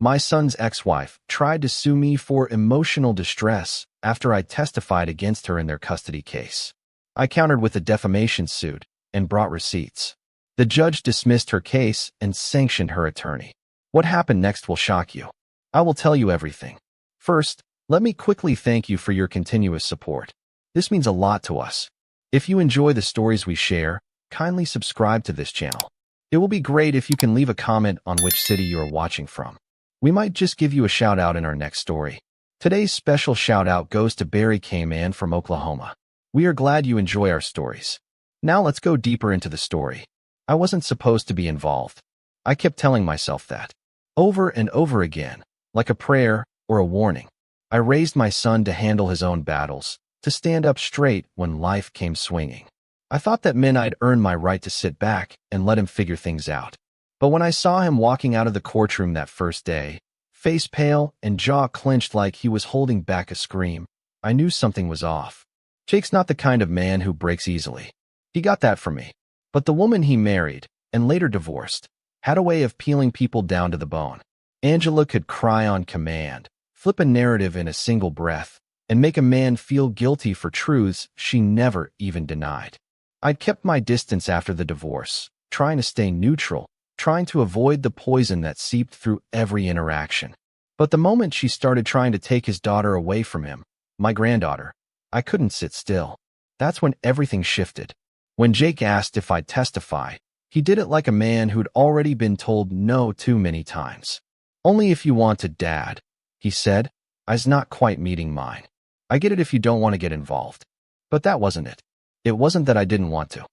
My son's ex-wife tried to sue me for emotional distress after I testified against her in their custody case. I countered with a defamation suit and brought receipts. The judge dismissed her case and sanctioned her attorney. What happened next will shock you. I will tell you everything. First, let me quickly thank you for your continuous support. This means a lot to us. If you enjoy the stories we share, kindly subscribe to this channel. It will be great if you can leave a comment on which city you are watching from. We might just give you a shout out in our next story. Today's special shout out goes to Barry K-Man from Oklahoma. We are glad you enjoy our stories. Now let's go deeper into the story. I wasn't supposed to be involved. I kept telling myself that. Over and over again, like a prayer or a warning. I raised my son to handle his own battles, to stand up straight when life came swinging. I thought that meant I'd earned my right to sit back and let him figure things out. But when I saw him walking out of the courtroom that first day, face pale and jaw clenched like he was holding back a scream, I knew something was off. Jake's not the kind of man who breaks easily. He got that from me. But the woman he married, and later divorced, had a way of peeling people down to the bone. Angela could cry on command, flip a narrative in a single breath, and make a man feel guilty for truths she never even denied. I'd kept my distance after the divorce, trying to stay neutral, trying to avoid the poison that seeped through every interaction. But the moment she started trying to take his daughter away from him, my granddaughter, I couldn't sit still. That's when everything shifted. When Jake asked if I'd testify, he did it like a man who'd already been told no too many times. Only if you want to, Dad, he said. I's not quite meeting mine. I get it if you don't want to get involved. But that wasn't it. It wasn't that I didn't want to.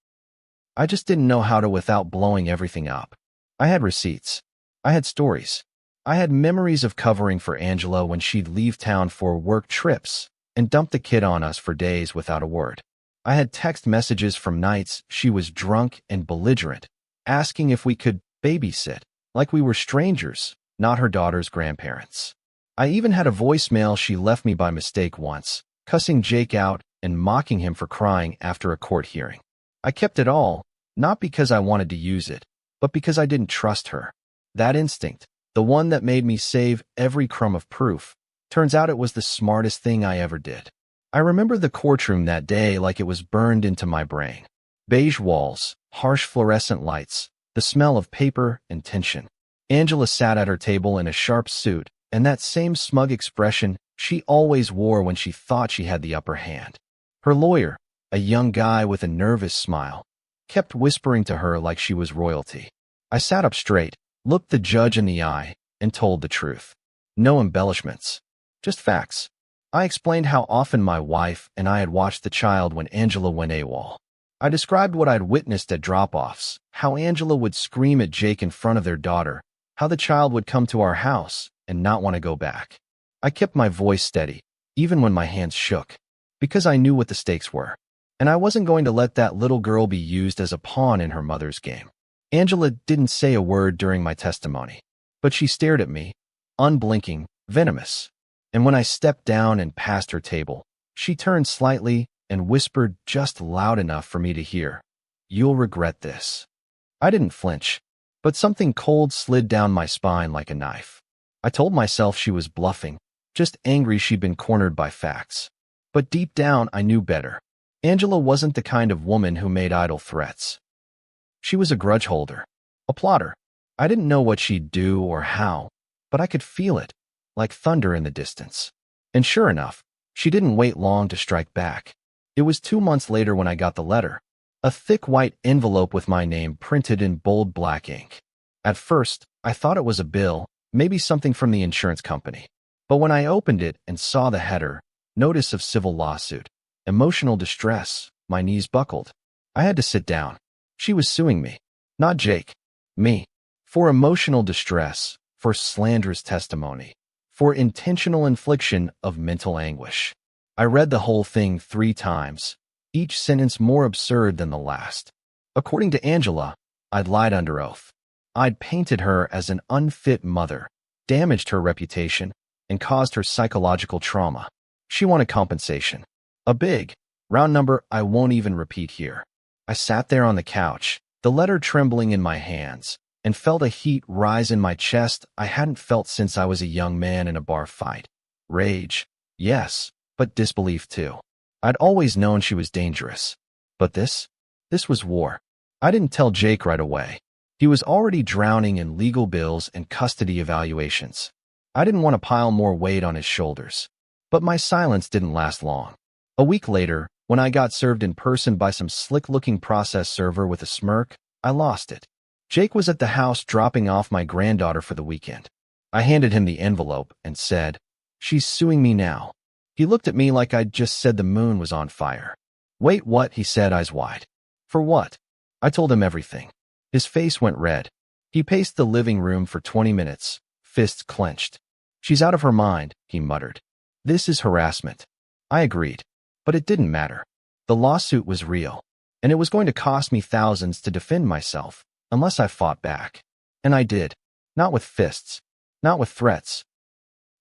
I just didn't know how to without blowing everything up. I had receipts. I had stories. I had memories of covering for Angela when she'd leave town for work trips and dump the kid on us for days without a word. I had text messages from nights she was drunk and belligerent, asking if we could babysit, like we were strangers, not her daughter's grandparents. I even had a voicemail she left me by mistake once, cussing Jake out and mocking him for crying after a court hearing. I kept it all, not because I wanted to use it, but because I didn't trust her. That instinct, the one that made me save every crumb of proof, turns out it was the smartest thing I ever did. I remember the courtroom that day like it was burned into my brain. Beige walls, harsh fluorescent lights, the smell of paper and tension. Angela sat at her table in a sharp suit, and that same smug expression she always wore when she thought she had the upper hand. Her lawyer, a young guy with a nervous smile, kept whispering to her like she was royalty. I sat up straight, looked the judge in the eye, and told the truth. No embellishments. Just facts. I explained how often my wife and I had watched the child when Angela went AWOL. I described what I'd witnessed at drop-offs, how Angela would scream at Jake in front of their daughter, how the child would come to our house and not want to go back. I kept my voice steady, even when my hands shook, because I knew what the stakes were. And I wasn't going to let that little girl be used as a pawn in her mother's game. Angela didn't say a word during my testimony, but she stared at me, unblinking, venomous. And when I stepped down and passed her table, she turned slightly and whispered just loud enough for me to hear, "You'll regret this." I didn't flinch, but something cold slid down my spine like a knife. I told myself she was bluffing, just angry she'd been cornered by facts. But deep down, I knew better. Angela wasn't the kind of woman who made idle threats. She was a grudge holder, a plotter. I didn't know what she'd do or how, but I could feel it, like thunder in the distance. And sure enough, she didn't wait long to strike back. It was 2 months later when I got the letter, a thick white envelope with my name printed in bold black ink. At first, I thought it was a bill, maybe something from the insurance company. But when I opened it and saw the header, notice of civil lawsuit, emotional distress, my knees buckled. I had to sit down. She was suing me, not Jake, me, for emotional distress, for slanderous testimony, for intentional infliction of mental anguish. I read the whole thing 3 times, each sentence more absurd than the last. According to Angela, I'd lied under oath. I'd painted her as an unfit mother, damaged her reputation, and caused her psychological trauma. She wanted compensation. A big, round number I won't even repeat here. I sat there on the couch, the letter trembling in my hands, and felt a heat rise in my chest I hadn't felt since I was a young man in a bar fight. Rage, yes, but disbelief too. I'd always known she was dangerous. But this was war. I didn't tell Jake right away. He was already drowning in legal bills and custody evaluations. I didn't want to pile more weight on his shoulders. But my silence didn't last long. A week later, when I got served in person by some slick-looking process server with a smirk, I lost it. Jake was at the house dropping off my granddaughter for the weekend. I handed him the envelope and said, "She's suing me now." He looked at me like I'd just said the moon was on fire. "Wait, what?" he said, eyes wide. "For what?" I told him everything. His face went red. He paced the living room for 20 minutes, fists clenched. "She's out of her mind," he muttered. "This is harassment." I agreed. But it didn't matter. The lawsuit was real, and it was going to cost me thousands to defend myself, unless I fought back. And I did. Not with fists, not with threats,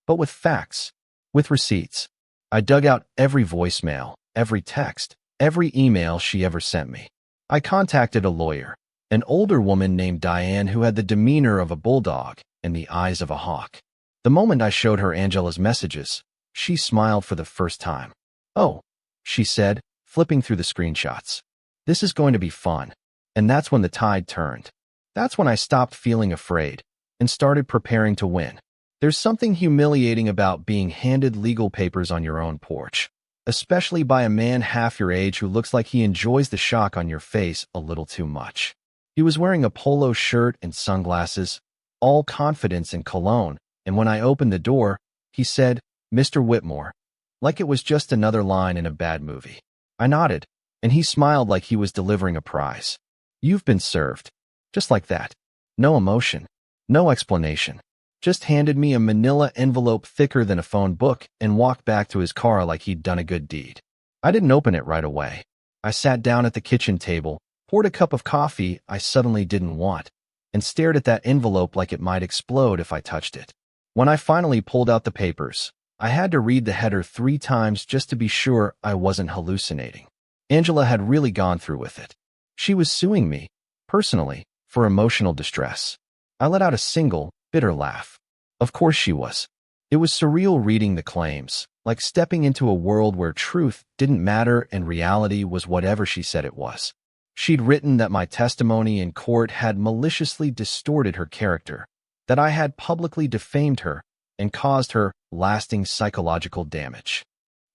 but with facts, with receipts. I dug out every voicemail, every text, every email she ever sent me. I contacted a lawyer, an older woman named Diane who had the demeanor of a bulldog and the eyes of a hawk. The moment I showed her Angela's messages, she smiled for the first time. "Oh," she said, flipping through the screenshots. "This is going to be fun." And that's when the tide turned. That's when I stopped feeling afraid and started preparing to win. There's something humiliating about being handed legal papers on your own porch, especially by a man half your age who looks like he enjoys the shock on your face a little too much. He was wearing a polo shirt and sunglasses, all confidence and cologne, and when I opened the door, he said, "Mr. Whitmore," like it was just another line in a bad movie. I nodded, and he smiled like he was delivering a prize. "You've been served." Just like that. No emotion, no explanation. Just handed me a manila envelope thicker than a phone book and walked back to his car like he'd done a good deed. I didn't open it right away. I sat down at the kitchen table, poured a cup of coffee I suddenly didn't want, and stared at that envelope like it might explode if I touched it. When I finally pulled out the papers, I had to read the header 3 times just to be sure I wasn't hallucinating. Angela had really gone through with it. She was suing me, personally, for emotional distress. I let out a single, bitter laugh. Of course she was. It was surreal reading the claims, like stepping into a world where truth didn't matter and reality was whatever she said it was. She'd written that my testimony in court had maliciously distorted her character, that I had publicly defamed her and caused her lasting psychological damage.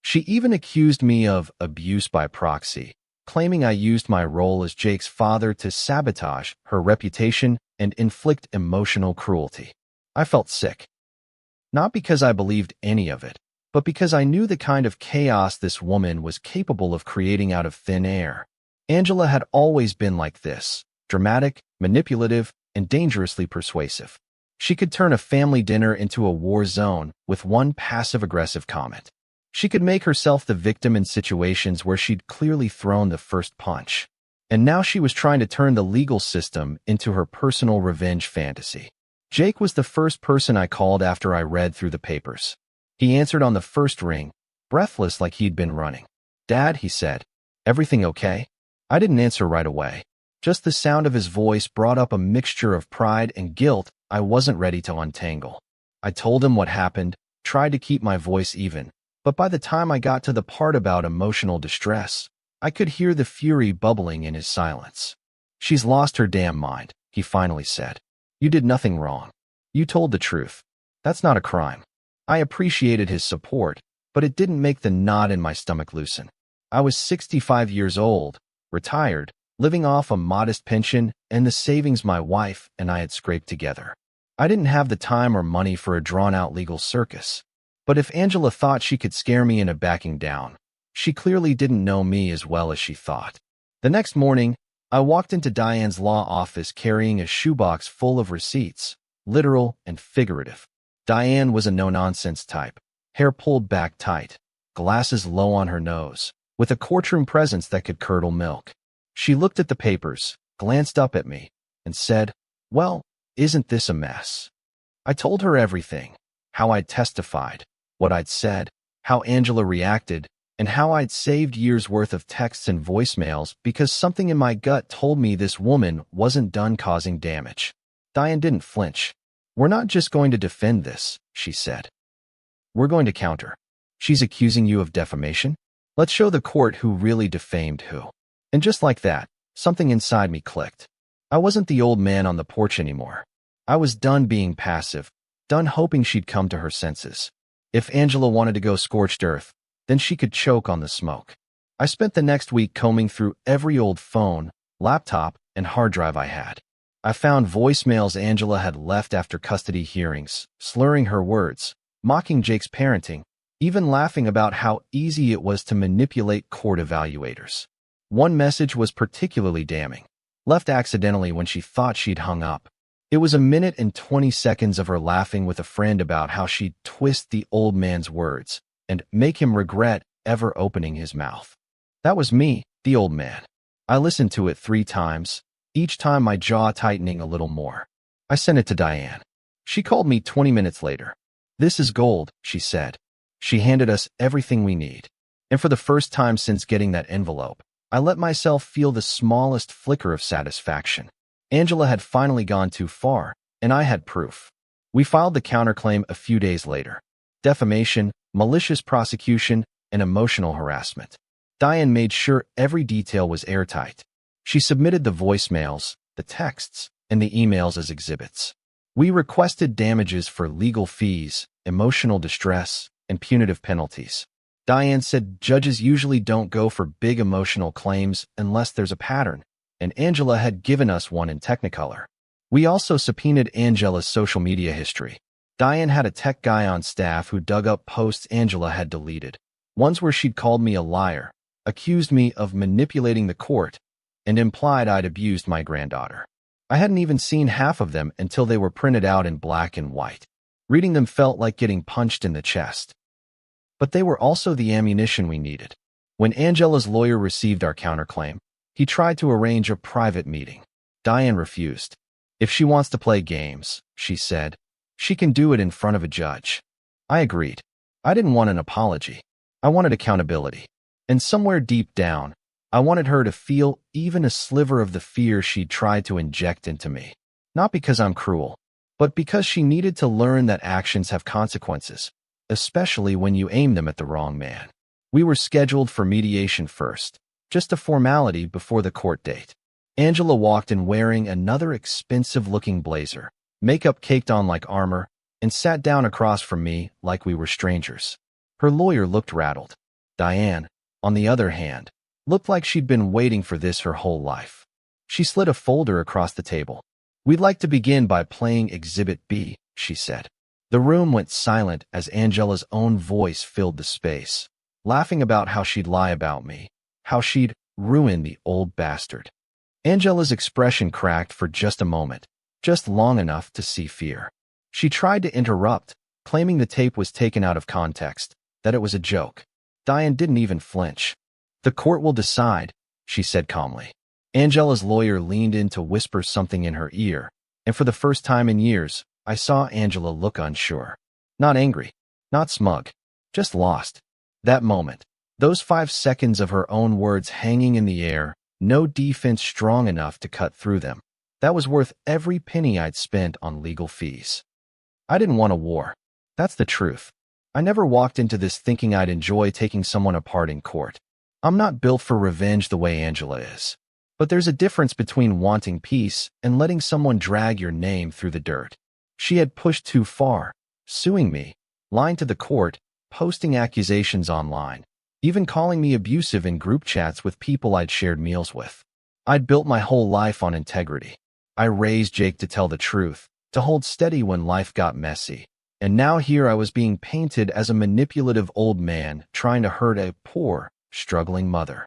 She even accused me of abuse by proxy, claiming I used my role as Jake's father to sabotage her reputation and inflict emotional cruelty. I felt sick. Not because I believed any of it, but because I knew the kind of chaos this woman was capable of creating out of thin air. Angela had always been like this, dramatic, manipulative, and dangerously persuasive. She could turn a family dinner into a war zone with one passive-aggressive comment. She could make herself the victim in situations where she'd clearly thrown the first punch. And now she was trying to turn the legal system into her personal revenge fantasy. Jake was the first person I called after I read through the papers. He answered on the first ring, breathless like he'd been running. "Dad," he said, "everything okay?" I didn't answer right away. Just the sound of his voice brought up a mixture of pride and guilt I wasn't ready to untangle. I told him what happened, tried to keep my voice even, but by the time I got to the part about emotional distress, I could hear the fury bubbling in his silence. "She's lost her damn mind," he finally said. "You did nothing wrong. You told the truth. That's not a crime." I appreciated his support, but it didn't make the knot in my stomach loosen. I was 65 years old, retired, living off a modest pension and the savings my wife and I had scraped together. I didn't have the time or money for a drawn-out legal circus. But if Angela thought she could scare me into backing down, she clearly didn't know me as well as she thought. The next morning, I walked into Diane's law office carrying a shoebox full of receipts, literal and figurative. Diane was a no-nonsense type, hair pulled back tight, glasses low on her nose, with a courtroom presence that could curdle milk. She looked at the papers, glanced up at me, and said, "Well, isn't this a mess?" I told her everything, how I'd testified, what I'd said, how Angela reacted, and how I'd saved years' worth of texts and voicemails because something in my gut told me this woman wasn't done causing damage. Diane didn't flinch. "We're not just going to defend this," she said. "We're going to counter. She's accusing you of defamation? Let's show the court who really defamed who." And just like that, something inside me clicked. I wasn't the old man on the porch anymore. I was done being passive, done hoping she'd come to her senses. If Angela wanted to go scorched earth, then she could choke on the smoke. I spent the next week combing through every old phone, laptop, and hard drive I had. I found voicemails Angela had left after custody hearings, slurring her words, mocking Jake's parenting, even laughing about how easy it was to manipulate court evaluators. One message was particularly damning, left accidentally when she thought she'd hung up. It was a minute and 20 seconds of her laughing with a friend about how she'd twist the old man's words and make him regret ever opening his mouth. That was me, the old man. I listened to it 3 times, each time my jaw tightening a little more. I sent it to Diane. She called me 20 minutes later. "This is gold," she said. She handed us everything we need. And for the first time since getting that envelope, I let myself feel the smallest flicker of satisfaction. Angela had finally gone too far, and I had proof. We filed the counterclaim a few days later. Defamation, malicious prosecution, and emotional harassment. Diane made sure every detail was airtight. She submitted the voicemails, the texts, and the emails as exhibits. We requested damages for legal fees, emotional distress, and punitive penalties. Diane said judges usually don't go for big emotional claims unless there's a pattern, and Angela had given us one in Technicolor. We also subpoenaed Angela's social media history. Diane had a tech guy on staff who dug up posts Angela had deleted, ones where she'd called me a liar, accused me of manipulating the court, and implied I'd abused my granddaughter. I hadn't even seen half of them until they were printed out in black and white. Reading them felt like getting punched in the chest. But they were also the ammunition we needed. When Angela's lawyer received our counterclaim, he tried to arrange a private meeting. Diane refused. "If she wants to play games," she said, "she can do it in front of a judge." I agreed. I didn't want an apology. I wanted accountability. And somewhere deep down, I wanted her to feel even a sliver of the fear she'd tried to inject into me. Not because I'm cruel, but because she needed to learn that actions have consequences, especially when you aim them at the wrong man. We were scheduled for mediation first, just a formality before the court date. Angela walked in wearing another expensive-looking blazer, makeup caked on like armor, and sat down across from me like we were strangers. Her lawyer looked rattled. Diane, on the other hand, looked like she'd been waiting for this her whole life. She slid a folder across the table. "We'd like to begin by playing Exhibit B," she said. The room went silent as Angela's own voice filled the space, laughing about how she'd lie about me, how she'd ruin the old bastard. Angela's expression cracked for just a moment, just long enough to see fear. She tried to interrupt, claiming the tape was taken out of context, that it was a joke. Diane didn't even flinch. "The court will decide," she said calmly. Angela's lawyer leaned in to whisper something in her ear, and for the first time in years, I saw Angela look unsure. Not angry, not smug, just lost. That moment, those 5 seconds of her own words hanging in the air, no defense strong enough to cut through them. That was worth every penny I'd spent on legal fees. I didn't want a war. That's the truth. I never walked into this thinking I'd enjoy taking someone apart in court. I'm not built for revenge the way Angela is. But there's a difference between wanting peace and letting someone drag your name through the dirt. She had pushed too far, suing me, lying to the court, posting accusations online, even calling me abusive in group chats with people I'd shared meals with. I'd built my whole life on integrity. I raised Jake to tell the truth, to hold steady when life got messy. And now here I was being painted as a manipulative old man trying to hurt a poor, struggling mother.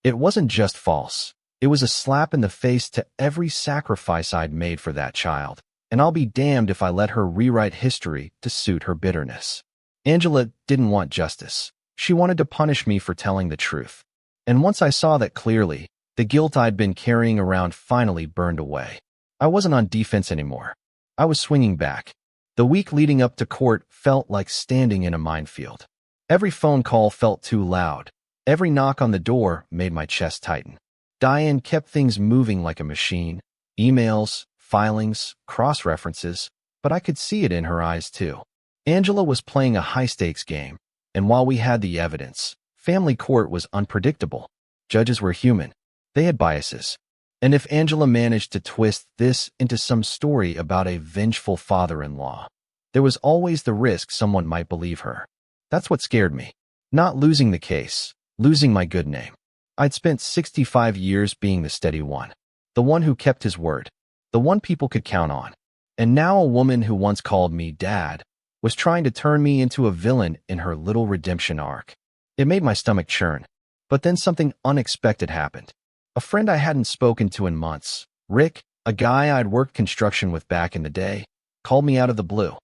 It wasn't just false. It was a slap in the face to every sacrifice I'd made for that child, and I'll be damned if I let her rewrite history to suit her bitterness. Angela didn't want justice. She wanted to punish me for telling the truth. And once I saw that clearly, the guilt I'd been carrying around finally burned away. I wasn't on defense anymore. I was swinging back. The week leading up to court felt like standing in a minefield. Every phone call felt too loud. Every knock on the door made my chest tighten. Diane kept things moving like a machine. Emails, filings, cross-references, but I could see it in her eyes too. Angela was playing a high-stakes game, and while we had the evidence, family court was unpredictable. Judges were human. They had biases. And if Angela managed to twist this into some story about a vengeful father-in-law, there was always the risk someone might believe her. That's what scared me. Not losing the case, losing my good name. I'd spent 65 years being the steady one, the one who kept his word, the one people could count on. And now a woman who once called me dad was trying to turn me into a villain in her little redemption arc. It made my stomach churn. But then something unexpected happened. A friend I hadn't spoken to in months, Rick, a guy I'd worked construction with back in the day, called me out of the blue.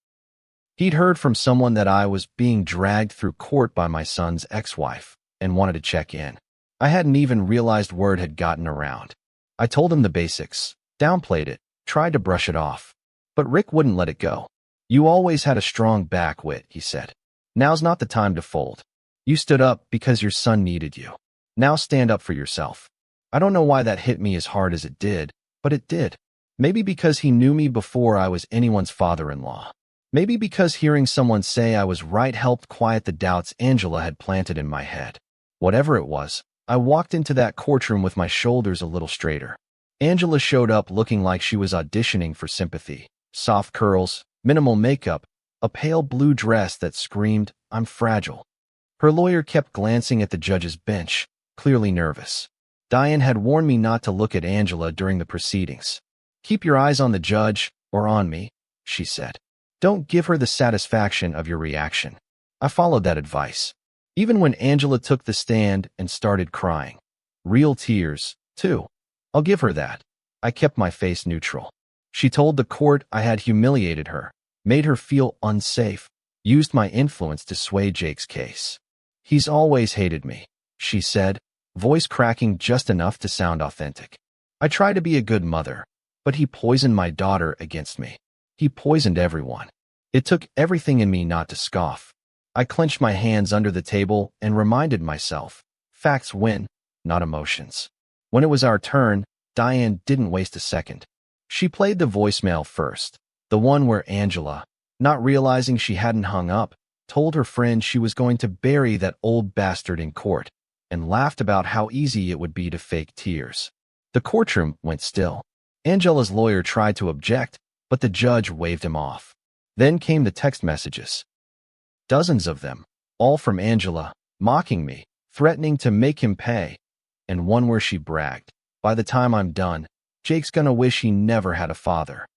He'd heard from someone that I was being dragged through court by my son's ex-wife and wanted to check in. I hadn't even realized word had gotten around. I told him the basics, downplayed it, tried to brush it off. But Rick wouldn't let it go. "You always had a strong backwit," he said. "Now's not the time to fold. You stood up because your son needed you. Now stand up for yourself." I don't know why that hit me as hard as it did, but it did. Maybe because he knew me before I was anyone's father-in-law. Maybe because hearing someone say I was right helped quiet the doubts Angela had planted in my head. Whatever it was, I walked into that courtroom with my shoulders a little straighter. Angela showed up looking like she was auditioning for sympathy. Soft curls, minimal makeup, a pale blue dress that screamed, "I'm fragile." Her lawyer kept glancing at the judge's bench, clearly nervous. Diane had warned me not to look at Angela during the proceedings. "Keep your eyes on the judge, or on me," she said. "Don't give her the satisfaction of your reaction." I followed that advice. Even when Angela took the stand and started crying. Real tears, too. I'll give her that. I kept my face neutral. She told the court I had humiliated her, made her feel unsafe, used my influence to sway Jake's case. "He's always hated me," she said, voice cracking just enough to sound authentic. "I try to be a good mother, but he poisoned my daughter against me. He poisoned everyone." It took everything in me not to scoff. I clenched my hands under the table and reminded myself, facts win, not emotions. When it was our turn, Diane didn't waste a second. She played the voicemail first, the one where Angela, not realizing she hadn't hung up, told her friend she was going to bury that old bastard in court, and laughed about how easy it would be to fake tears. The courtroom went still. Angela's lawyer tried to object, but the judge waved him off. Then came the text messages. Dozens of them, all from Angela, mocking me, threatening to make him pay, and one where she bragged, "By the time I'm done, Jake's gonna wish he never had a father."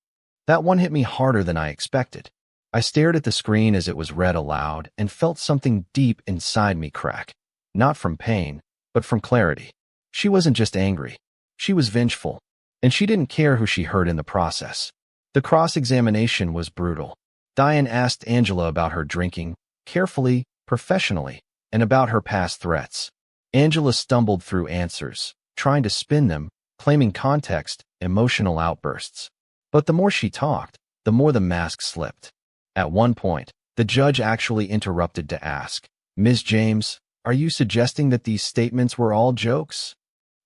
That one hit me harder than I expected. I stared at the screen as it was read aloud and felt something deep inside me crack. Not from pain, but from clarity. She wasn't just angry. She was vengeful, and she didn't care who she hurt in the process. The cross-examination was brutal. Diane asked Angela about her drinking, carefully, professionally, and about her past threats. Angela stumbled through answers, trying to spin them, claiming context, emotional outbursts. But the more she talked, the more the mask slipped. At one point, the judge actually interrupted to ask, "Ms. James, are you suggesting that these statements were all jokes?"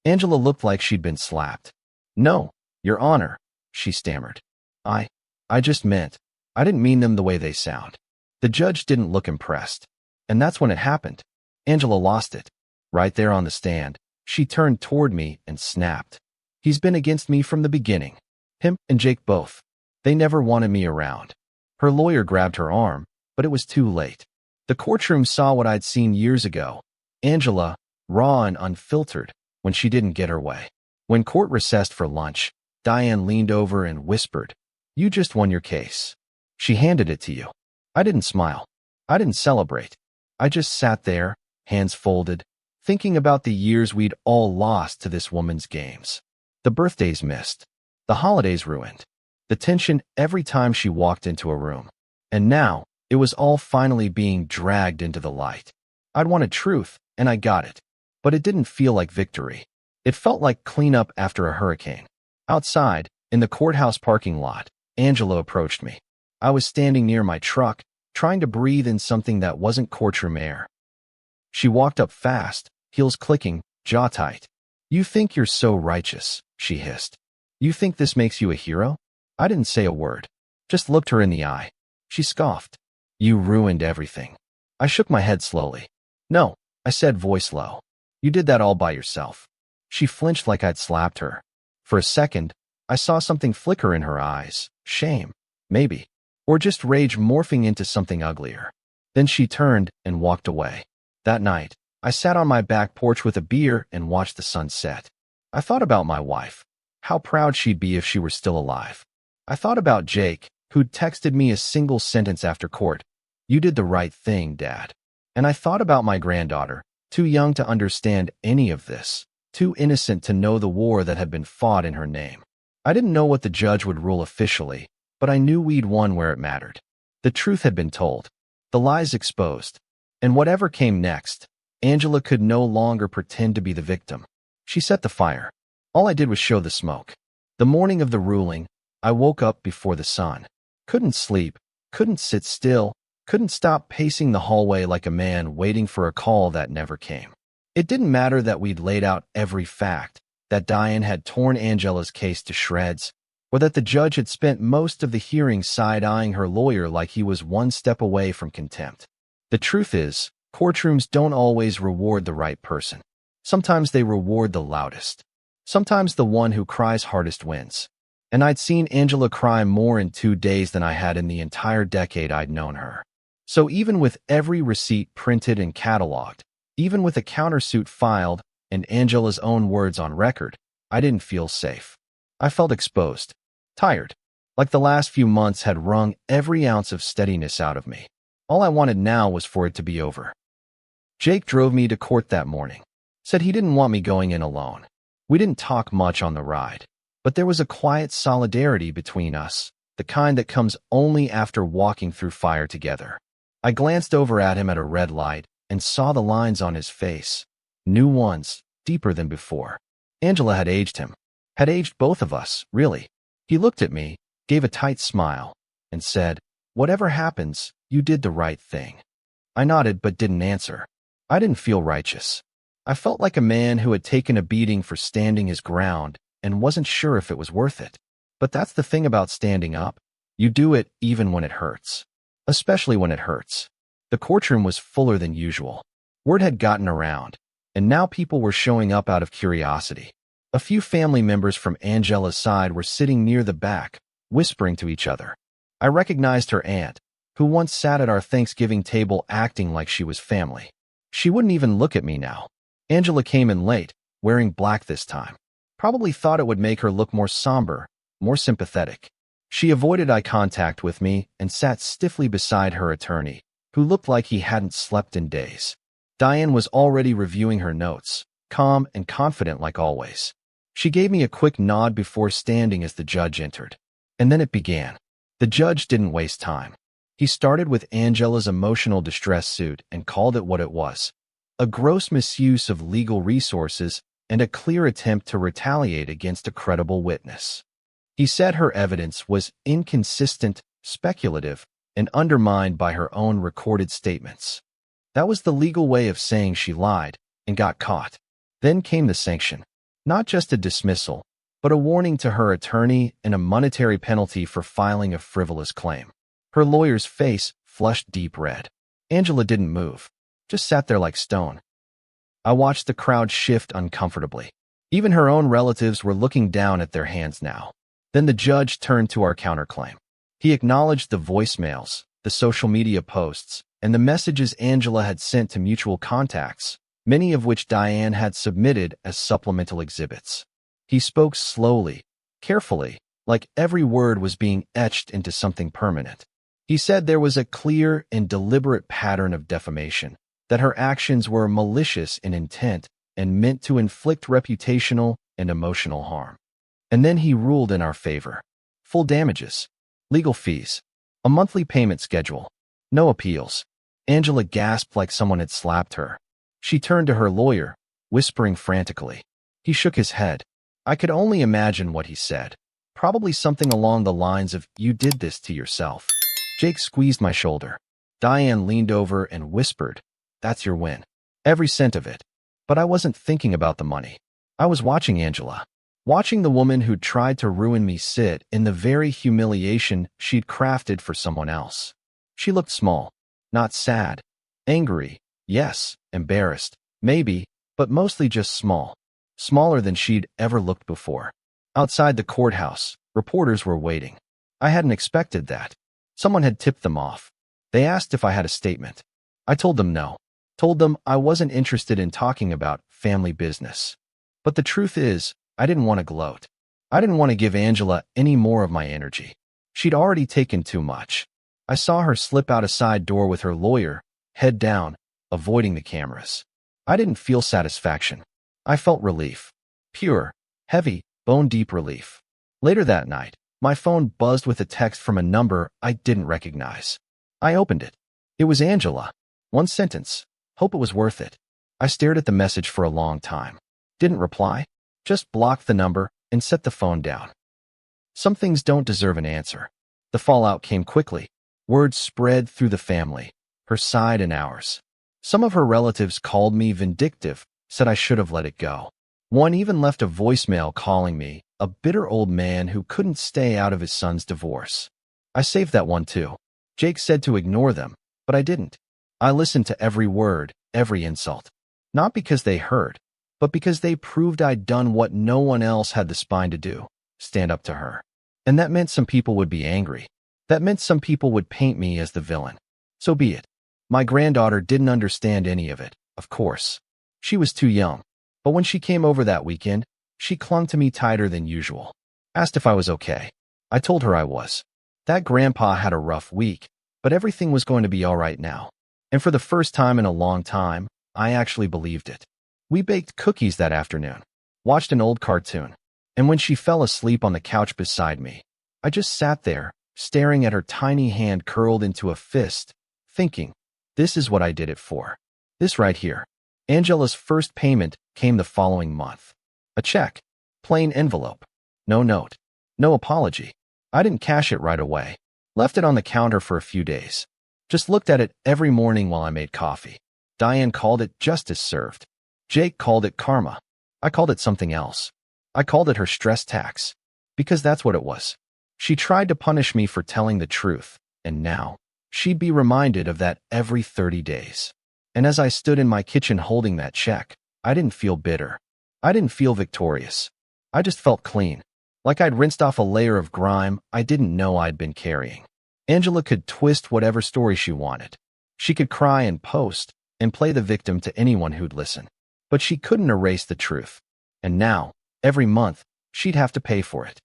Angela looked like she'd been slapped. "No, Your Honor," she stammered. I just meant, I didn't mean them the way they sound." The judge didn't look impressed. And that's when it happened. Angela lost it. Right there on the stand, she turned toward me and snapped. "He's been against me from the beginning. Him and Jake both. They never wanted me around." Her lawyer grabbed her arm, but it was too late. The courtroom saw what I'd seen years ago. Angela, raw and unfiltered, when she didn't get her way. When court recessed for lunch, Diane leaned over and whispered, "You just won your case. She handed it to you." I didn't smile. I didn't celebrate. I just sat there, hands folded, thinking about the years we'd all lost to this woman's games. The birthdays missed. The holidays ruined. The tension every time she walked into a room. And now, it was all finally being dragged into the light. I'd wanted truth, and I got it. But it didn't feel like victory. It felt like cleanup after a hurricane. Outside, in the courthouse parking lot, Angela approached me. I was standing near my truck, trying to breathe in something that wasn't courtroom air. She walked up fast, heels clicking, jaw tight. "You think you're so righteous," she hissed. "You think this makes you a hero? I didn't say a word, just looked her in the eye. She scoffed. You ruined everything. I shook my head slowly. No, I said, voice low. You did that all by yourself. She flinched like I'd slapped her. For a second, I saw something flicker in her eyes. Shame, maybe. Or just rage morphing into something uglier. Then she turned and walked away. That night, I sat on my back porch with a beer and watched the sun set. I thought about my wife. How proud she'd be if she were still alive. I thought about Jake, who'd texted me a single sentence after court. You did the right thing, Dad. And I thought about my granddaughter, too young to understand any of this, too innocent to know the war that had been fought in her name. I didn't know what the judge would rule officially, but I knew we'd won where it mattered. The truth had been told, the lies exposed, and whatever came next, Angela could no longer pretend to be the victim. She set the fire. All I did was show the smoke. The morning of the ruling, I woke up before the sun. Couldn't sleep, couldn't sit still, couldn't stop pacing the hallway like a man waiting for a call that never came. It didn't matter that we'd laid out every fact, that Diane had torn Angela's case to shreds, or that the judge had spent most of the hearing side-eyeing her lawyer like he was one step away from contempt. The truth is, courtrooms don't always reward the right person. Sometimes they reward the loudest. Sometimes the one who cries hardest wins. And I'd seen Angela cry more in 2 days than I had in the entire decade I'd known her. So even with every receipt printed and cataloged, even with a countersuit filed and Angela's own words on record, I didn't feel safe. I felt exposed, tired, like the last few months had wrung every ounce of steadiness out of me. All I wanted now was for it to be over. Jake drove me to court that morning, said he didn't want me going in alone. We didn't talk much on the ride, but there was a quiet solidarity between us, the kind that comes only after walking through fire together. I glanced over at him at a red light and saw the lines on his face, new ones, deeper than before. Angela had aged him, had aged both of us, really. He looked at me, gave a tight smile, and said, "Whatever happens, you did the right thing." I nodded but didn't answer. I didn't feel righteous. I felt like a man who had taken a beating for standing his ground and wasn't sure if it was worth it. But that's the thing about standing up. You do it even when it hurts. Especially when it hurts. The courtroom was fuller than usual. Word had gotten around, and now people were showing up out of curiosity. A few family members from Angela's side were sitting near the back, whispering to each other. I recognized her aunt, who once sat at our Thanksgiving table acting like she was family. She wouldn't even look at me now. Angela came in late, wearing black this time. Probably thought it would make her look more somber, more sympathetic. She avoided eye contact with me and sat stiffly beside her attorney, who looked like he hadn't slept in days. Diane was already reviewing her notes, calm and confident like always. She gave me a quick nod before standing as the judge entered. And then it began. The judge didn't waste time. He started with Angela's emotional distress suit and called it what it was: a gross misuse of legal resources and a clear attempt to retaliate against a credible witness. He said her evidence was inconsistent, speculative, and undermined by her own recorded statements. That was the legal way of saying she lied and got caught. Then came the sanction. Not just a dismissal, but a warning to her attorney and a monetary penalty for filing a frivolous claim. Her lawyer's face flushed deep red. Angela didn't move, just sat there like stone. I watched the crowd shift uncomfortably. Even her own relatives were looking down at their hands now. Then the judge turned to our counterclaim. He acknowledged the voicemails, the social media posts, and the messages Angela had sent to mutual contacts, many of which Diane had submitted as supplemental exhibits. He spoke slowly, carefully, like every word was being etched into something permanent. He said there was a clear and deliberate pattern of defamation, that her actions were malicious in intent and meant to inflict reputational and emotional harm. And then he ruled in our favor. Full damages, legal fees, a monthly payment schedule, no appeals. Angela gasped like someone had slapped her. She turned to her lawyer, whispering frantically. He shook his head. I could only imagine what he said. Probably something along the lines of, "You did this to yourself." Jake squeezed my shoulder. Diane leaned over and whispered, "That's your win. Every cent of it." But I wasn't thinking about the money. I was watching Angela. Watching the woman who'd tried to ruin me sit in the very humiliation she'd crafted for someone else. She looked small, not sad, angry, yes, embarrassed, maybe, but mostly just small, smaller than she'd ever looked before. Outside the courthouse, reporters were waiting. I hadn't expected that. Someone had tipped them off. They asked if I had a statement. I told them no. Told them I wasn't interested in talking about family business. But the truth is, I didn't want to gloat. I didn't want to give Angela any more of my energy. She'd already taken too much. I saw her slip out a side door with her lawyer, head down, avoiding the cameras. I didn't feel satisfaction. I felt relief. Pure, heavy, bone-deep relief. Later that night, my phone buzzed with a text from a number I didn't recognize. I opened it. It was Angela. One sentence. Hope it was worth it. I stared at the message for a long time. Didn't reply. Just blocked the number and set the phone down. Some things don't deserve an answer. The fallout came quickly. Word spread through the family, her side and ours. Some of her relatives called me vindictive, said I should have let it go. One even left a voicemail calling me a bitter old man who couldn't stay out of his son's divorce. I saved that one too. Jake said to ignore them, but I didn't. I listened to every word, every insult. Not because they hurt, but because they proved I'd done what no one else had the spine to do, stand up to her. And that meant some people would be angry. That meant some people would paint me as the villain. So be it. My granddaughter didn't understand any of it, of course. She was too young. But when she came over that weekend, she clung to me tighter than usual. Asked if I was okay. I told her I was. That grandpa had a rough week, but everything was going to be all right now. And for the first time in a long time, I actually believed it. We baked cookies that afternoon, watched an old cartoon, and when she fell asleep on the couch beside me, I just sat there, staring at her tiny hand curled into a fist, thinking, this is what I did it for. This right here. Angela's first payment came the following month. A check. Plain envelope. No note. No apology. I didn't cash it right away. Left it on the counter for a few days. Just looked at it every morning while I made coffee. Diane called it justice served. Jake called it karma. I called it something else. I called it her stress tax. Because that's what it was. She tried to punish me for telling the truth, and now, she'd be reminded of that every 30 days. And as I stood in my kitchen holding that check, I didn't feel bitter. I didn't feel victorious. I just felt clean. Like I'd rinsed off a layer of grime I didn't know I'd been carrying. Angela could twist whatever story she wanted. She could cry and post, and play the victim to anyone who'd listen. But she couldn't erase the truth. And now, every month, she'd have to pay for it.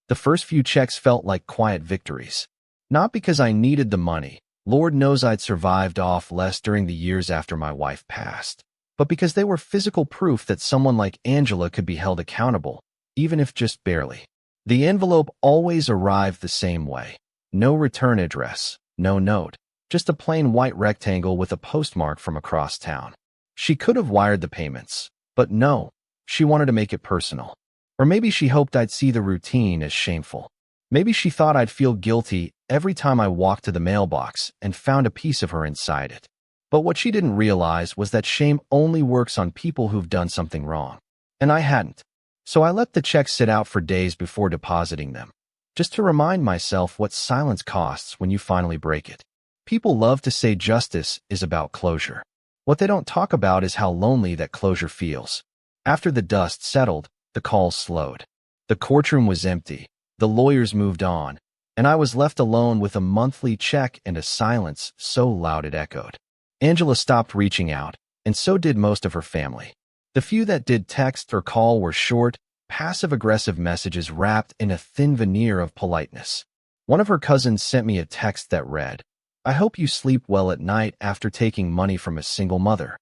The first few checks felt like quiet victories. Not because I needed the money. Lord knows I'd survived off less during the years after my wife passed. But because they were physical proof that someone like Angela could be held accountable, even if just barely. The envelope always arrived the same way. No return address, no note, just a plain white rectangle with a postmark from across town. She could have wired the payments, but no, she wanted to make it personal. Or maybe she hoped I'd see the routine as shameful. Maybe she thought I'd feel guilty every time I walked to the mailbox and found a piece of her inside it. But what she didn't realize was that shame only works on people who've done something wrong. And I hadn't. So I let the checks sit out for days before depositing them, just to remind myself what silence costs when you finally break it. People love to say justice is about closure. What they don't talk about is how lonely that closure feels. After the dust settled, the calls slowed. The courtroom was empty. The lawyers moved on, and I was left alone with a monthly check and a silence so loud it echoed. Angela stopped reaching out, and so did most of her family. The few that did text or call were short, passive-aggressive messages wrapped in a thin veneer of politeness. One of her cousins sent me a text that read, "I hope you sleep well at night after taking money from a single mother."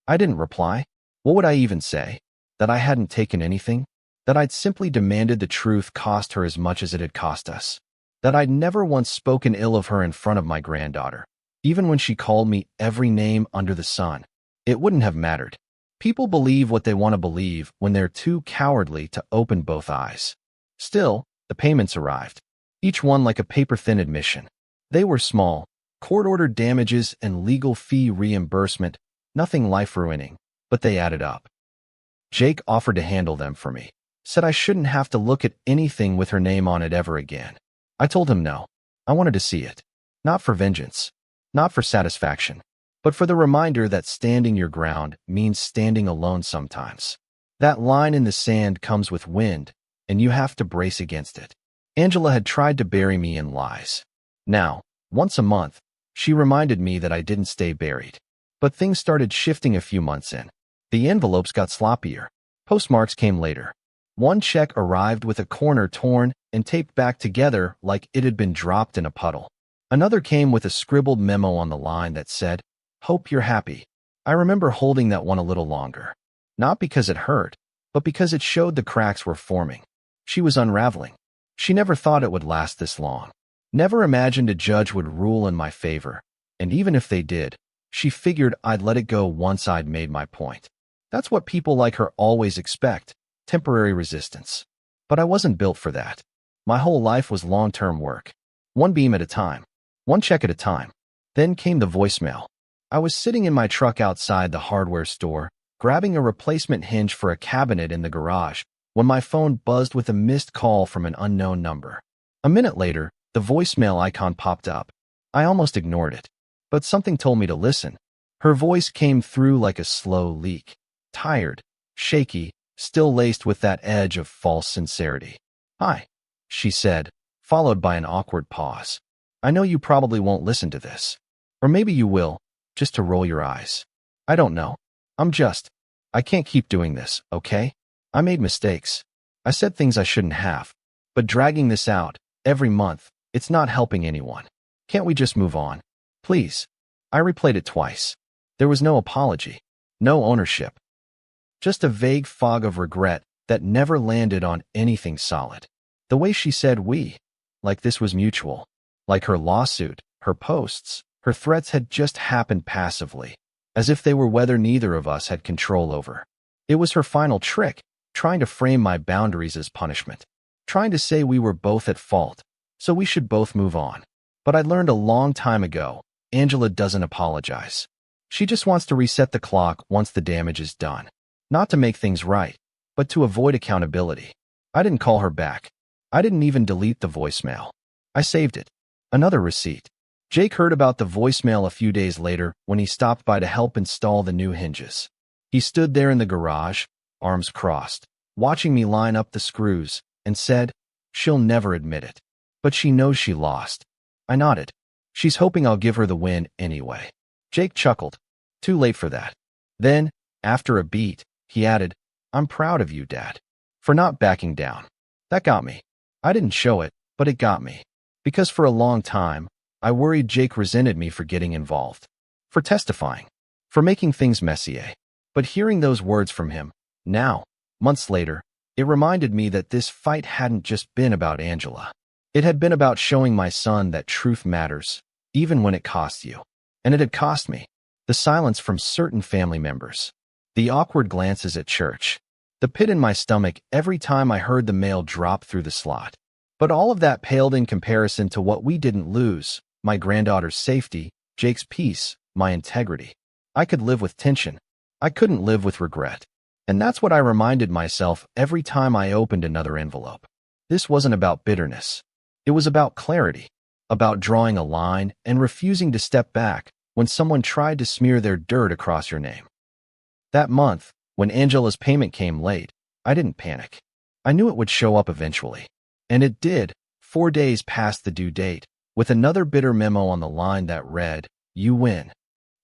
I didn't reply. What would I even say? That I hadn't taken anything? That I'd simply demanded the truth cost her as much as it had cost us? That I'd never once spoken ill of her in front of my granddaughter, even when she called me every name under the sun? It wouldn't have mattered. People believe what they want to believe when they're too cowardly to open both eyes. Still, the payments arrived, each one like a paper-thin admission. They were small, court-ordered damages and legal fee reimbursement, nothing life-ruining, but they added up. Jake offered to handle them for me. said I shouldn't have to look at anything with her name on it ever again. I told him no. I wanted to see it. Not for vengeance. Not for satisfaction. But for the reminder that standing your ground means standing alone sometimes. That line in the sand comes with wind, and you have to brace against it. Angela had tried to bury me in lies. Now, once a month, she reminded me that I didn't stay buried. But things started shifting a few months in. The envelopes got sloppier. Postmarks came later. One check arrived with a corner torn and taped back together like it had been dropped in a puddle. Another came with a scribbled memo on the line that said, "Hope you're happy." I remember holding that one a little longer. Not because it hurt, but because it showed the cracks were forming. She was unraveling. She never thought it would last this long. Never imagined a judge would rule in my favor. And even if they did, she figured I'd let it go once I'd made my point. That's what people like her always expect, temporary resistance. But I wasn't built for that. My whole life was long-term work. One beam at a time. One check at a time. Then came the voicemail. I was sitting in my truck outside the hardware store, grabbing a replacement hinge for a cabinet in the garage, when my phone buzzed with a missed call from an unknown number. A minute later, the voicemail icon popped up. I almost ignored it. But something told me to listen. Her voice came through like a slow leak. Tired, shaky, still laced with that edge of false sincerity. "Hi," she said, followed by an awkward pause. "I know you probably won't listen to this. Or maybe you will, just to roll your eyes. I don't know. I can't keep doing this, okay? I made mistakes. I said things I shouldn't have. But dragging this out, every month, it's not helping anyone. Can't we just move on? Please." I replayed it twice. There was no apology. No ownership. Just a vague fog of regret that never landed on anything solid. The way she said "we," like this was mutual. Like her lawsuit, her posts, her threats had just happened passively, as if they were whether neither of us had control over. It was her final trick, trying to frame my boundaries as punishment. Trying to say we were both at fault, so we should both move on. But I learned a long time ago, Angela doesn't apologize. She just wants to reset the clock once the damage is done. Not to make things right, but to avoid accountability. I didn't call her back. I didn't even delete the voicemail. I saved it. Another receipt. Jake heard about the voicemail a few days later when he stopped by to help install the new hinges. He stood there in the garage, arms crossed, watching me line up the screws, and said, "She'll never admit it. But she knows she lost." I nodded. "She's hoping I'll give her the win anyway." Jake chuckled. "Too late for that." Then, after a beat, he added, "I'm proud of you, Dad, for not backing down." That got me. I didn't show it, but it got me. Because for a long time, I worried Jake resented me for getting involved, for testifying, for making things messy. But hearing those words from him, now, months later, it reminded me that this fight hadn't just been about Angela. It had been about showing my son that truth matters, even when it costs you. And it had cost me. The silence from certain family members. The awkward glances at church. The pit in my stomach every time I heard the mail drop through the slot. But all of that paled in comparison to what we didn't lose: my granddaughter's safety, Jake's peace, my integrity. I could live with tension. I couldn't live with regret. And that's what I reminded myself every time I opened another envelope. This wasn't about bitterness. It was about clarity, about drawing a line and refusing to step back when someone tried to smear their dirt across your name. That month, when Angela's payment came late, I didn't panic. I knew it would show up eventually. And it did, 4 days past the due date, with another bitter memo on the line that read, "You win."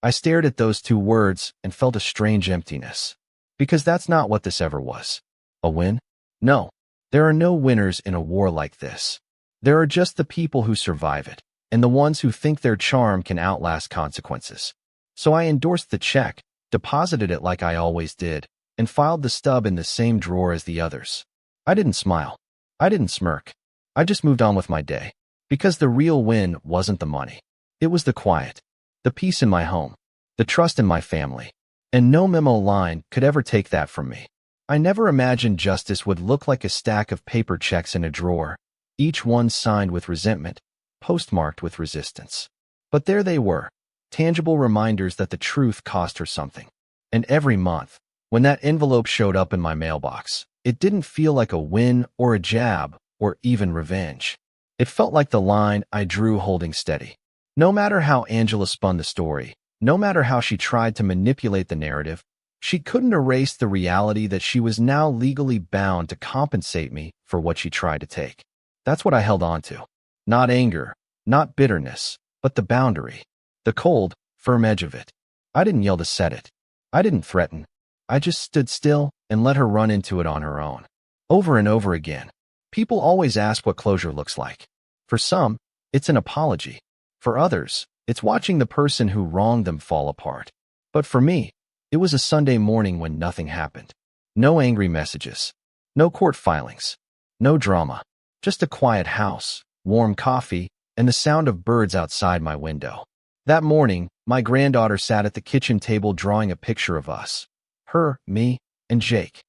I stared at those 2 words and felt a strange emptiness. Because that's not what this ever was. A win? No. There are no winners in a war like this. There are just the people who survive it, and the ones who think their charm can outlast consequences. So I endorsed the check, deposited it like I always did, and filed the stub in the same drawer as the others. I didn't smile. I didn't smirk. I just moved on with my day. Because the real win wasn't the money. It was the quiet, the peace in my home, the trust in my family. And no memo line could ever take that from me. I never imagined justice would look like a stack of paper checks in a drawer, each one signed with resentment, postmarked with resistance. But there they were, tangible reminders that the truth cost her something. And every month, when that envelope showed up in my mailbox, It didn't feel like a win or a jab or even revenge. It felt like the line I drew holding steady. No matter how Angela spun the story, no matter how she tried to manipulate the narrative, she couldn't erase the reality that she was now legally bound to compensate me for what she tried to take. That's what I held on to. Not anger, not bitterness, but the boundary. The cold, firm edge of it. I didn't yell to set it. I didn't threaten. I just stood still and let her run into it on her own. Over and over again. People always ask what closure looks like. For some, it's an apology. For others, it's watching the person who wronged them fall apart. But for me, it was a Sunday morning when nothing happened. No angry messages. No court filings. No drama. Just a quiet house, warm coffee, and the sound of birds outside my window. That morning, my granddaughter sat at the kitchen table drawing a picture of us. Her, me, and Jake.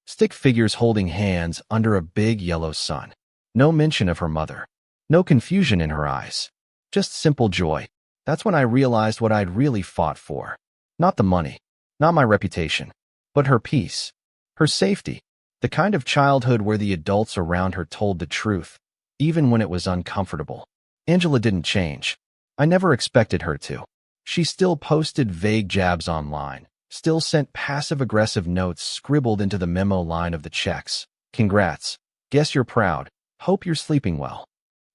Stick figures holding hands under a big yellow sun. No mention of her mother. No confusion in her eyes. Just simple joy. That's when I realized what I'd really fought for. Not the money. Not my reputation. But her peace. Her safety. The kind of childhood where the adults around her told the truth, even when it was uncomfortable. Angela didn't change. I never expected her to. She still posted vague jabs online, still sent passive-aggressive notes scribbled into the memo line of the checks. Congrats. Guess you're proud. Hope you're sleeping well.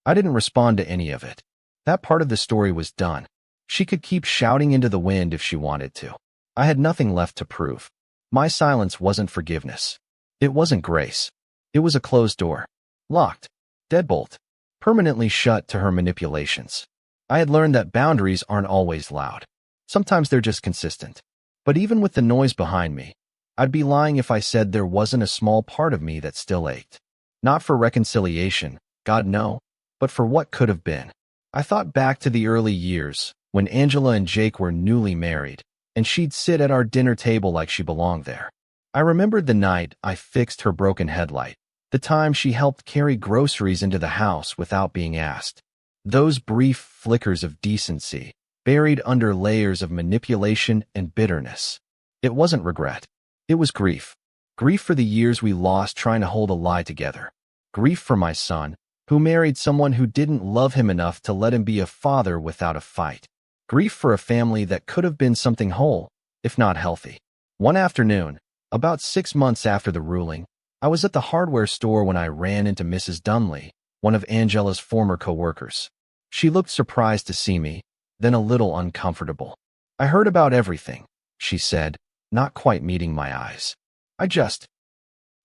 I didn't respond to any of it. That part of the story was done. She could keep shouting into the wind if she wanted to. I had nothing left to prove. My silence wasn't forgiveness. It wasn't grace. It was a closed door. Locked. Deadbolt. Permanently shut to her manipulations. I had learned that boundaries aren't always loud. Sometimes they're just consistent. But even with the noise behind me, I'd be lying if I said there wasn't a small part of me that still ached. Not for reconciliation, God no, but for what could have been. I thought back to the early years, when Angela and Jake were newly married, and she'd sit at our dinner table like she belonged there. I remembered the night I fixed her broken headlight, the time she helped carry groceries into the house without being asked. Those brief flickers of decency, buried under layers of manipulation and bitterness. It wasn't regret. It was grief. Grief for the years we lost trying to hold a lie together. Grief for my son, who married someone who didn't love him enough to let him be a father without a fight. Grief for a family that could have been something whole, if not healthy. One afternoon, about 6 months after the ruling, I was at the hardware store when I ran into Mrs. Dunley, one of Angela's former co-workers. She looked surprised to see me, then a little uncomfortable. I heard about everything, she said, not quite meeting my eyes.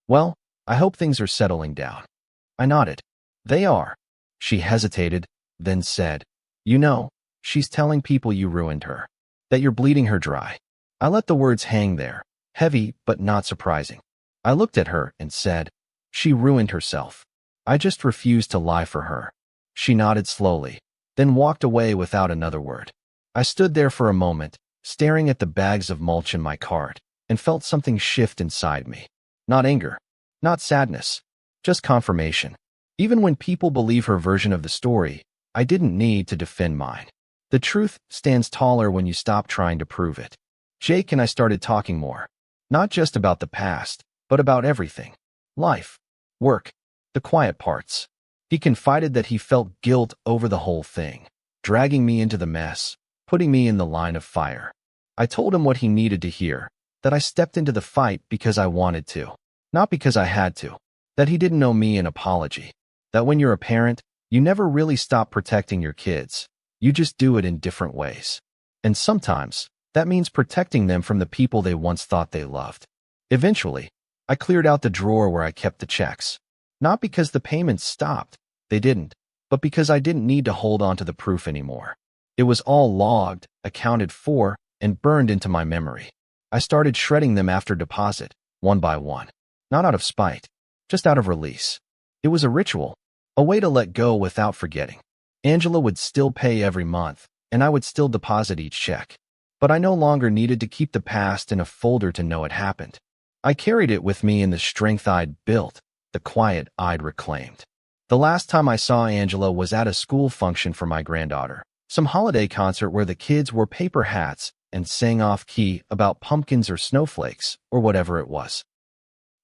Well, I hope things are settling down. I nodded. They are. She hesitated, then said, You know, she's telling people you ruined her, that you're bleeding her dry. I let the words hang there, heavy but not surprising. I looked at her and said, She ruined herself. I just refused to lie for her. She nodded slowly, then walked away without another word. I stood there for a moment, staring at the bags of mulch in my cart, and felt something shift inside me. Not anger, not sadness, just confirmation. Even when people believe her version of the story, I didn't need to defend mine. The truth stands taller when you stop trying to prove it. Jake and I started talking more, not just about the past, but about everything. Life, work, the quiet parts. He confided that he felt guilt over the whole thing, dragging me into the mess, putting me in the line of fire. I told him what he needed to hear, that I stepped into the fight because I wanted to, not because I had to, that he didn't owe me an apology, that when you're a parent, you never really stop protecting your kids, you just do it in different ways. And sometimes, that means protecting them from the people they once thought they loved. Eventually, I cleared out the drawer where I kept the checks. Not because the payments stopped, they didn't, but because I didn't need to hold on to the proof anymore. It was all logged, accounted for, and burned into my memory. I started shredding them after deposit, one by one. Not out of spite, just out of release. It was a ritual, a way to let go without forgetting. Angela would still pay every month, and I would still deposit each check. But I no longer needed to keep the past in a folder to know it happened. I carried it with me in the strength I'd built, the quiet I'd reclaimed. The last time I saw Angela was at a school function for my granddaughter, some holiday concert where the kids wore paper hats and sang off-key about pumpkins or snowflakes or whatever it was.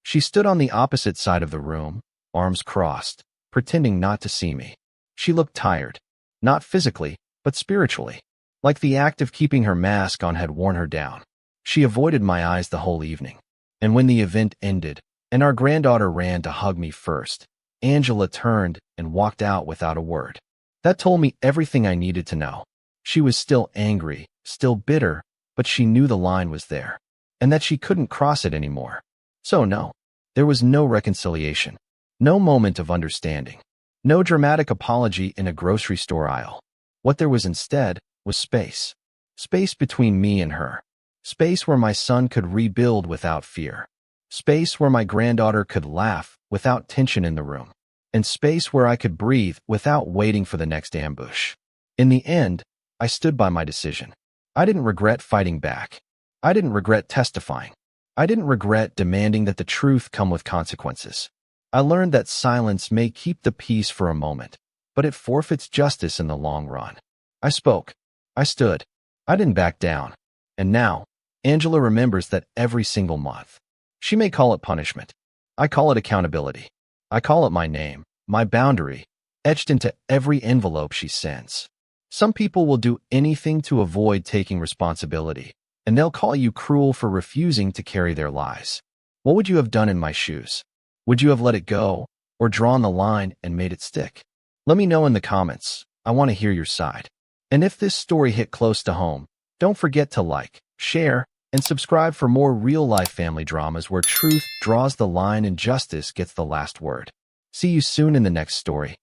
She stood on the opposite side of the room, arms crossed, pretending not to see me. She looked tired, not physically, but spiritually, like the act of keeping her mask on had worn her down. She avoided my eyes the whole evening. And when the event ended, and our granddaughter ran to hug me first, Angela turned and walked out without a word. That told me everything I needed to know. She was still angry, still bitter, but she knew the line was there, and that she couldn't cross it anymore. So no, there was no reconciliation, no moment of understanding, no dramatic apology in a grocery store aisle. What there was instead was space. Space between me and her. Space where my son could rebuild without fear. Space where my granddaughter could laugh without tension in the room. And space where I could breathe without waiting for the next ambush. In the end, I stood by my decision. I didn't regret fighting back. I didn't regret testifying. I didn't regret demanding that the truth come with consequences. I learned that silence may keep the peace for a moment, but it forfeits justice in the long run. I spoke. I stood. I didn't back down. And now, Angela remembers that every single month. She may call it punishment. I call it accountability. I call it my name, my boundary, etched into every envelope she sends. Some people will do anything to avoid taking responsibility, and they'll call you cruel for refusing to carry their lies. What would you have done in my shoes? Would you have let it go, or drawn the line and made it stick? Let me know in the comments. I want to hear your side. And if this story hit close to home, don't forget to like, share, and subscribe for more real-life family dramas where truth draws the line and justice gets the last word. See you soon in the next story.